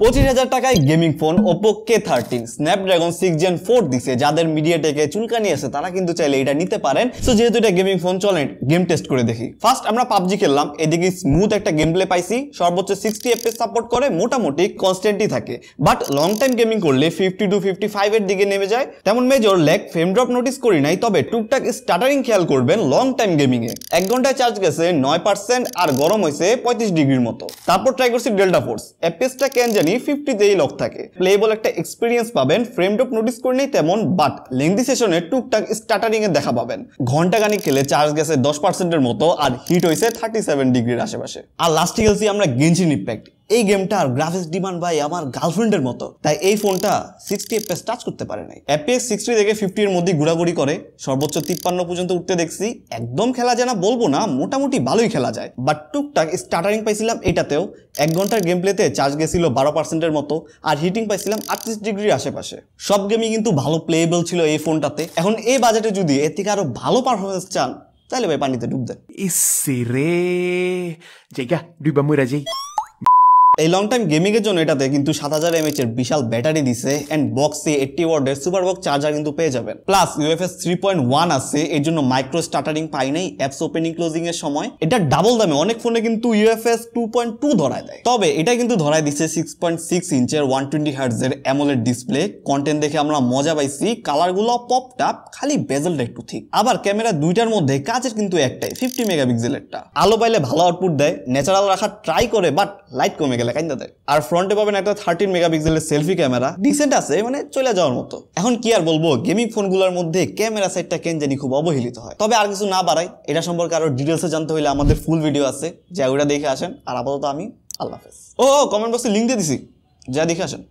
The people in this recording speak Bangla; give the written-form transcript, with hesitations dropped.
25,000 টাকায় gaming phone Oppo K13 Snapdragon 6 Gen 4 দিছে। যাদের মিডিয়াটেকে চুলকানি আছে তারা কিন্তু চাইলে এটা নিতে পারেন। সো যেহেতু এটা গেমিং ফোন, চলেন গেম টেস্ট করে দেখি। ফার্স্ট আমরা PUBG খেললাম, এদিকে স্মুথ একটা গেম প্লে পাইছি, সর্বোচ্চ 60 FPS সাপোর্ট করে, মোটামুটি কনস্ট্যান্টই থাকে। বাট লং টাইম গেমিং করলে 50 to 55 এর দিকে নেমে যায়। তেমন major lag frame drop notice করি নাই, তবে টুকটাক স্টাটারিং খেয়াল করবেন লং টাইম গেমিং এ। 1 ঘন্টায় চার্জ গেছে 9% আর গরম হয়েছে 35 ডিগ্রির মতো। তারপর ট্রাই করছি ডেল্টা ফোর্স, এফপিএসটা কেন জানি 50 তেই লক থাকে। প্লেবল একটা এক্সপেরিয়েন্স পাবেন, ফ্রেম ড্রপ নোটিস করে নেই তেমন, বাট লেংদি সেশনে টুকটাক স্টাটারিং এর দেখা পাবেন। ঘন্টাখানিক খেলে চার্জ গেছে 10% এর মতো আর হিট হয়েছে 37 ডিগ্রির আশেপাশে। আর লাস্টে খেলছি আমরা গেনশিন ইম্প্যাক্ট। এই গেমটার গ্রাফিক্স ডিমান্ড ভাই আমার গার্লফ্রেন্ডের মতো, তাই এই ফোনটা 60 FPS টাচ করতে পারে নাই। FPS 60 থেকে 50 এর মধ্যে ঘোরাঘুরি করে, সর্বোচ্চ 53 পর্যন্ত উঠতে দেখছি। একদম খেলা যায় না বলবো না, মোটামুটি ভালোই খেলা যায়। বাট টুকটাক স্টার্টারিং পাইছিলাম এটাতেও। 1 ঘন্টার গেম প্লেতে চার্জ গেছিল 12% এর মতো আর হিটিং পাইছিলাম 38 ডিগ্রির আশেপাশে। সব গেমই কিন্তু ভালো প্লেয়েবল ছিল এই ফোনটাতে। এখন এই বাজেটে যদি এর থেকে আরো ভালো পারফরমেন্স চান তাহলে ভাই পানিতে ডুব দেন। Isire. Llega, Duiba Muraji. এই লং টাইম গেমিং এর জন্য এটাতে কিন্তু 7000 mAh এর বিশাল ব্যাটারি দিছে এন্ড বক্সে 80 ওয়াটের সুপার বক্স চার্জার কিন্তু পেয়ে যাবেন। প্লাস UFS 3.1 আছে, এর জন্য মাইক্রো স্টার্টারিং পাই নাই অ্যাপস ওপেনিং ক্লোজিং এর সময়। এটা ডাবল দামে অনেক ফোনে কিন্তু UFS 2.2 ধরায় দেয়, তবে এটা কিন্তু ধরায় দিছে 6.6 ইঞ্চের 120 হার্টজ এর অ্যামোলেড ডিসপ্লে। কন্টেন্ট দেখে আমরা মজা পাইছি, কালারগুলো পপ টাপ, খালি বেজেলটা একটু ঠিক। আবার ক্যামেরা দুইটার মধ্যে কাজের কিন্তু একটাই, 50 মেগাপিক্সেলেরটা। আলো পাইলে ভালো আউটপুট দেয়, ন্যাচারাল রাখার ট্রাই করে বাট লাইট কমে গেলে কাইন্দা দেয়। আর ফ্রন্টে পাবেন একটা 13 মেগাপিক্সেলের সেলফি ক্যামেরা, ডিসেন্ট আছে, মানে চলে যাওয়ার মতো। এখন কি আর বলবো, গেমিং ফোনগুলোর মধ্যে ক্যামেরা সাইডটা কেন জানি খুব অবহেলিত হয়। তবে আর কিছু না বাড়াই, এটা সম্পর্কে আরো ডিটেলসে জানতে হলে আমাদের ফুল ভিডিও আছে, যা ওটা দেখে আসেন। আর আপাতত আমি আল্লাহ হাফেজ। ও কমেন্ট বক্সে লিঙ্ক দিয়ে দিছি, যা দেখে আসেন।